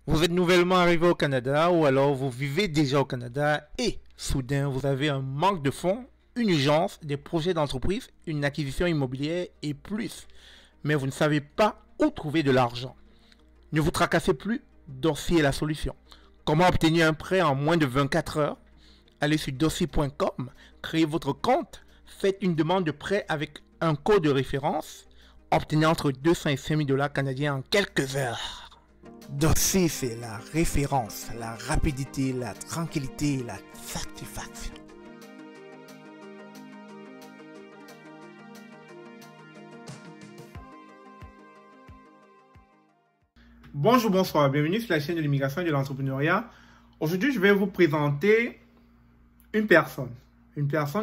Vous êtes nouvellement arrivé au Canada ou alors vous vivez déjà au Canada et soudain vous avez un manque de fonds, une urgence, des projets d'entreprise, une acquisition immobilière et plus. Mais vous ne savez pas où trouver de l'argent. Ne vous tracassez plus, Dossier est la solution. Comment obtenir un prêt en moins de 24 heures? Allez sur dossier.com, créez votre compte, faites une demande de prêt avec un code de référence, obtenez entre 200 et 5 000 $ canadiens en quelques heures. Dossier, c'est la référence, la rapidité, la tranquillité, la satisfaction. Bonjour, bonsoir, bienvenue sur la chaîne de l'immigration et de l'entrepreneuriat. Aujourd'hui, je vais vous présenter une personne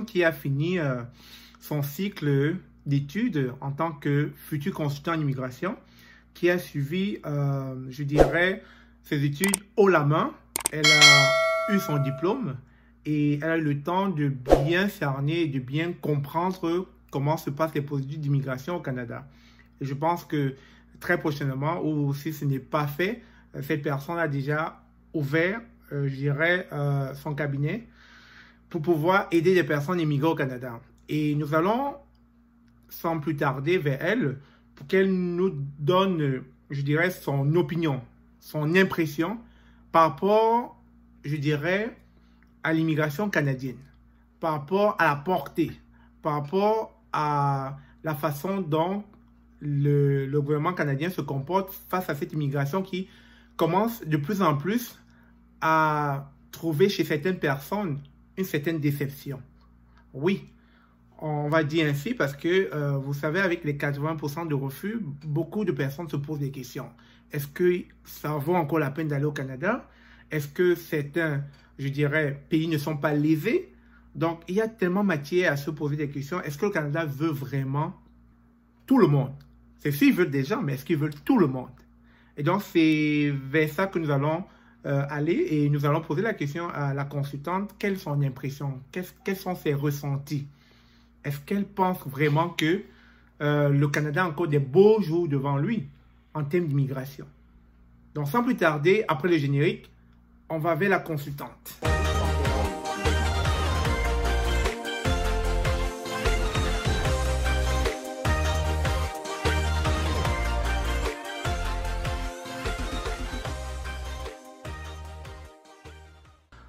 qui a fini son cycle d'études en tant que futur consultant en immigration, qui a suivi, je dirais, ses études haut la main. Elle a eu son diplôme et elle a eu le temps de bien cerner et de bien comprendre comment se passent les procédures d'immigration au Canada. Et je pense que très prochainement, ou si ce n'est pas fait, cette personne a déjà ouvert, je dirais, son cabinet pour pouvoir aider les personnes immigrées au Canada. Et nous allons, sans plus tarder, vers elle pour qu'elle nous donne, je dirais, son opinion, son impression par rapport, je dirais, à l'immigration canadienne, par rapport à la portée, par rapport à la façon dont le gouvernement canadien se comporte face à cette immigration qui commence de plus en plus à trouver chez certaines personnes une certaine déception. Oui, on va dire ainsi parce que, vous savez, avec les 80% de refus, beaucoup de personnes se posent des questions. Est-ce que ça vaut encore la peine d'aller au Canada? Est-ce que certains, je dirais, pays ne sont pas lésés? Donc, il y a tellement matière à se poser des questions. Est-ce que le Canada veut vraiment tout le monde? C'est s'ils veulent des gens, mais est-ce qu'ils veulent tout le monde? Et donc, c'est vers ça que nous allons aller et nous allons poser la question à la consultante. Quelles sont les impressions? Quels sont ses ressentis? Est-ce qu'elle pense vraiment que le Canada a encore des beaux jours devant lui en termes d'immigration? Donc, sans plus tarder, après le générique, on va vers la consultante.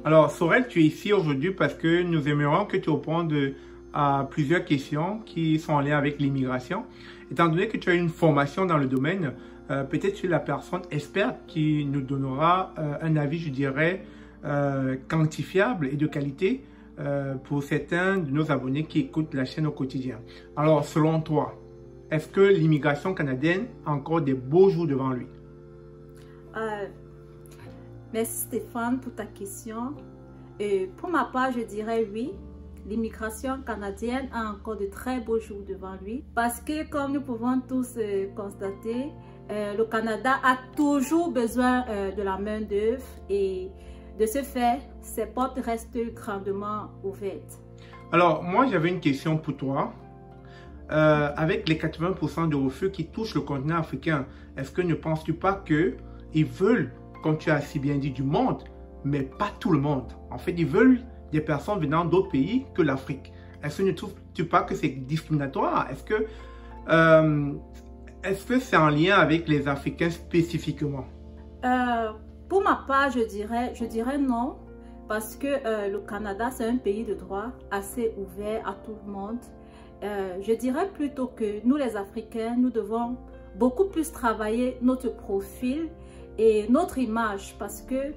Alors, Sorel, tu es ici aujourd'hui parce que nous aimerions que tu répondes à plusieurs questions qui sont en lien avec l'immigration. Étant donné que tu as une formation dans le domaine, peut-être tu es la personne experte qui nous donnera un avis, je dirais, quantifiable et de qualité pour certains de nos abonnés qui écoutent la chaîne au quotidien. Alors, selon toi, est-ce que l'immigration canadienne a encore des beaux jours devant lui? Merci Stéphane pour ta question. Pour ma part, je dirais oui. L'immigration canadienne a encore de très beaux jours devant lui parce que, comme nous pouvons tous constater, le Canada a toujours besoin de la main-d'œuvre et de ce fait, ses portes restent grandement ouvertes. Alors, moi, j'avais une question pour toi. Avec les 80% de refus qui touchent le continent africain, est-ce que ne penses-tu pas qu'ils veulent, comme tu as si bien dit, du monde, mais pas tout le monde? En fait, ils veulent des personnes venant d'autres pays que l'Afrique. Est-ce que ne trouves-tu pas que c'est discriminatoire? Est-ce que c'est en lien avec les Africains spécifiquement? Pour ma part, je dirais non, parce que le Canada, c'est un pays de droit assez ouvert à tout le monde. Je dirais plutôt que nous, les Africains, nous devons beaucoup plus travailler notre profil et notre image parce que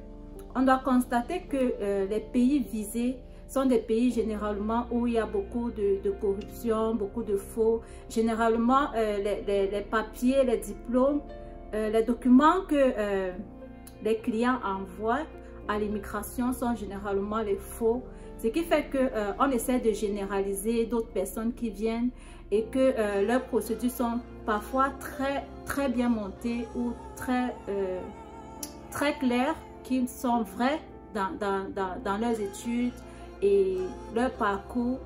on doit constater que les pays visés sont des pays généralement où il y a beaucoup de corruption, beaucoup de faux. Généralement, les papiers, les diplômes, les documents que les clients envoient à l'immigration sont généralement les faux. Ce qui fait qu'on essaie de généraliser d'autres personnes qui viennent et que leurs procédures sont parfois très bien montées ou très claires, qui sont vraies dans leurs études et leur parcours.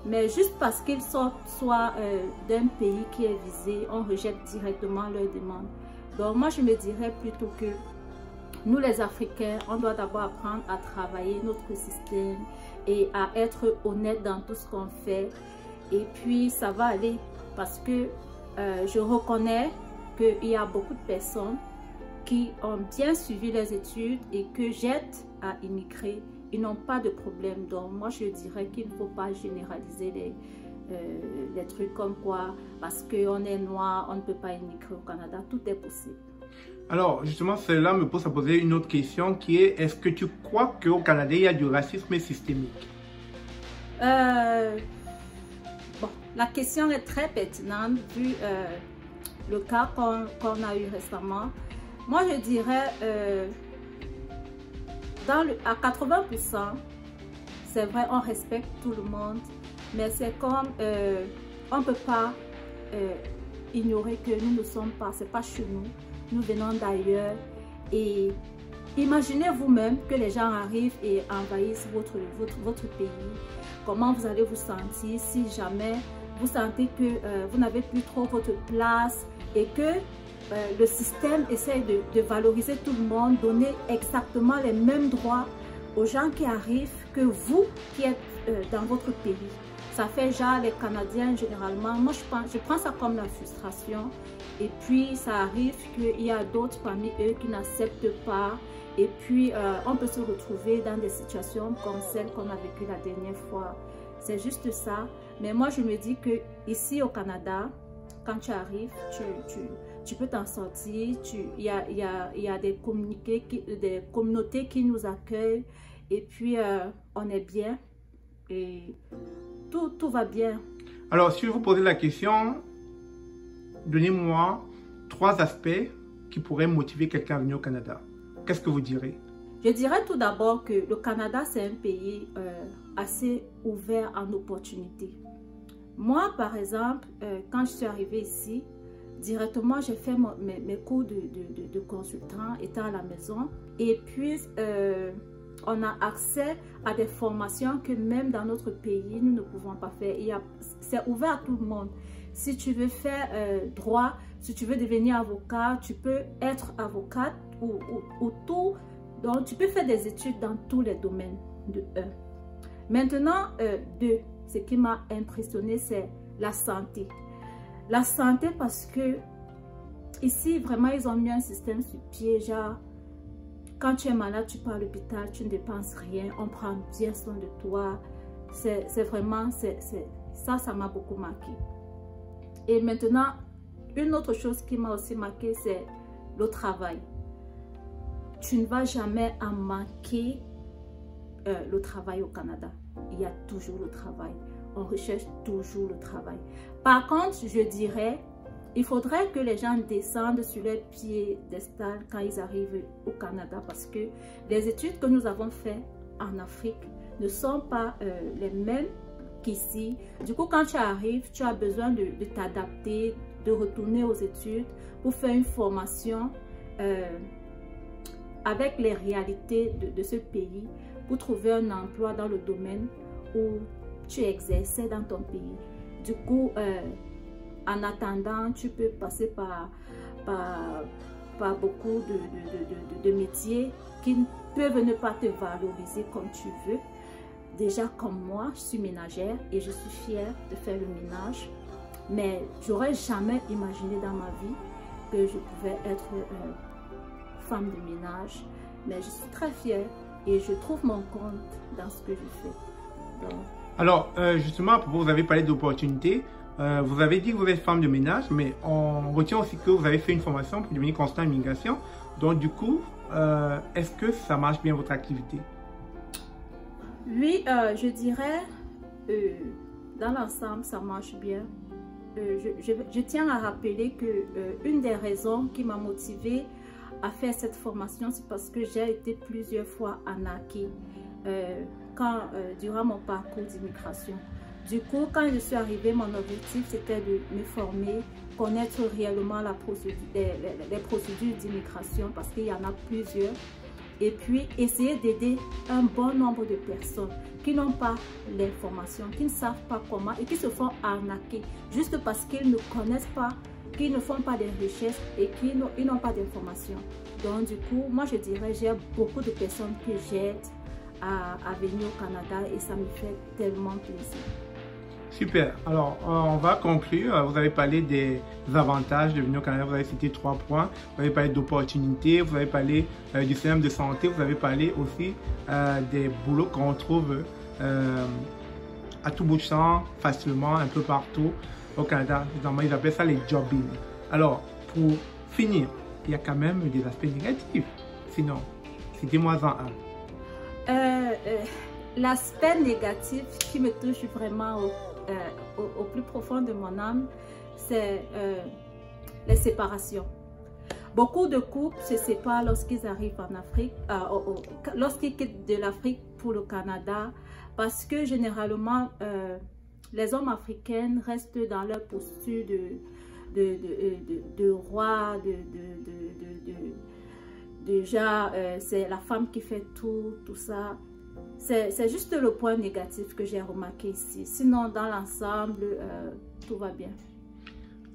Mais juste parce qu'ils sont soit d'un pays qui est visé, on rejette directement leur demande. Donc moi, je me dirais plutôt que nous les Africains, on doit d'abord apprendre à travailler notre système et à être honnête dans tout ce qu'on fait. Et puis ça va aller parce que je reconnais qu'il y a beaucoup de personnes qui ont bien suivi les études et que j'aide à immigrer. Ils n'ont pas de problème. Donc moi je dirais qu'il ne faut pas généraliser les trucs comme quoi parce qu'on est noir, on ne peut pas immigrer au Canada. Tout est possible. Alors justement, cela me pose à poser une autre question qui est, est-ce que tu crois qu'au Canada il y a du racisme systémique? Bon, la question est très pertinente vu le cas qu'on a eu récemment. Moi, je dirais à 80%, c'est vrai, on respecte tout le monde, mais c'est comme on ne peut pas ignorer que nous ne sommes pas, c'est pas chez nous, nous venons d'ailleurs. Et imaginez vous-même que les gens arrivent et envahissent votre pays. Comment vous allez vous sentir si jamais vous sentez que vous n'avez plus trop votre place et que le système essaie de valoriser tout le monde, donner exactement les mêmes droits aux gens qui arrivent que vous qui êtes dans votre pays. Ça fait genre les Canadiens généralement, moi je prends ça comme la frustration et puis ça arrive qu'il y a d'autres parmi eux qui n'acceptent pas et puis on peut se retrouver dans des situations comme celle qu'on a vécue la dernière fois. C'est juste ça, mais moi je me dis que ici au Canada, quand tu arrives, tu peux t'en sortir, il y a des communautés qui nous accueillent et puis on est bien et tout va bien. Alors, si je vous posais la question, donnez-moi 3 aspects qui pourraient motiver quelqu'un à venir au Canada. Qu'est-ce que vous direz? Je dirais tout d'abord que le Canada, c'est un pays assez ouvert en opportunités. Moi, par exemple, quand je suis arrivée ici, directement, j'ai fait mes cours de consultant étant à la maison. Et puis, on a accès à des formations que même dans notre pays, nous ne pouvons pas faire. C'est ouvert à tout le monde. Si tu veux faire droit, si tu veux devenir avocat, tu peux être avocate ou tout. Donc, tu peux faire des études dans tous les domaines de 1. Maintenant, 2, ce qui m'a impressionné, c'est la santé. La santé parce que ici, vraiment, ils ont mis un système sur pied, genre, quand tu es malade, tu pars à l'hôpital, tu ne dépenses rien, on prend bien soin de toi. C'est vraiment, ça m'a beaucoup marqué. Et maintenant, une autre chose qui m'a aussi marqué, c'est le travail. Tu ne vas jamais en manquer le travail au Canada. Il y a toujours le travail. On recherche toujours le travail. Par contre, je dirais, il faudrait que les gens descendent sur les piédestals quand ils arrivent au Canada parce que les études que nous avons faites en Afrique ne sont pas les mêmes qu'ici. Du coup, quand tu arrives, tu as besoin de t'adapter, de retourner aux études pour faire une formation avec les réalités de ce pays pour trouver un emploi dans le domaine où tu exerçais dans ton pays. Du coup, en attendant, tu peux passer par beaucoup de métiers qui peuvent ne pas te valoriser comme tu veux. Déjà comme moi, je suis ménagère et je suis fière de faire le ménage. Mais j'aurais jamais imaginé dans ma vie que je pouvais être femme de ménage. Mais je suis très fière et je trouve mon compte dans ce que je fais. Donc, alors, justement, à propos, vous avez parlé d'opportunités. Vous avez dit que vous êtes femme de ménage, mais on retient aussi que vous avez fait une formation pour devenir consultant en immigration. Donc, du coup, est-ce que ça marche bien votre activité? Oui, je dirais, dans l'ensemble, ça marche bien. Je tiens à rappeler que une des raisons qui m'a motivée à faire cette formation, c'est parce que j'ai été plusieurs fois arnaquée durant mon parcours d'immigration. Du coup, quand je suis arrivée, mon objectif c'était de me former, connaître réellement les procédures d'immigration parce qu'il y en a plusieurs. Et puis, essayer d'aider un bon nombre de personnes qui n'ont pas l'information, qui ne savent pas comment et qui se font arnaquer juste parce qu'ils ne connaissent pas qui ne font pas de richesses et qui n'ont pas d'informations. Donc du coup, moi je dirais, j'ai beaucoup de personnes que j'aide à venir au Canada et ça me fait tellement plaisir. Super. Alors, on va conclure. Vous avez parlé des avantages de venir au Canada. Vous avez cité 3 points. Vous avez parlé d'opportunités. Vous avez parlé du système de santé. Vous avez parlé aussi des boulots qu'on trouve à tout bout de champ, facilement, un peu partout au Canada. Ils appellent ça les jobbing. Alors, pour finir, il y a quand même des aspects négatifs. Sinon, citez-moi-en un. L'aspect négatif qui me touche vraiment au plus profond de mon âme, c'est les séparations. Beaucoup de couples se séparent lorsqu'ils arrivent en Afrique, lorsqu'ils quittent de l'Afrique pour le Canada, parce que généralement, les hommes africains restent dans leur posture de roi, déjà, c'est la femme qui fait tout ça. C'est juste le point négatif que j'ai remarqué ici. Sinon, dans l'ensemble, tout va bien.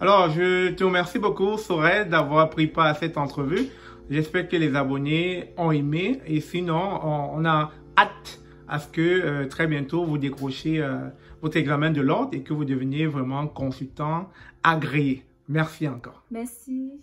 Alors, je te remercie beaucoup, Sorel, d'avoir pris part à cette entrevue. J'espère que les abonnés ont aimé. Et sinon, on a hâte à ce que très bientôt, vous décrochiez votre examen de l'ordre et que vous deveniez vraiment consultant agréé. Merci encore. Merci.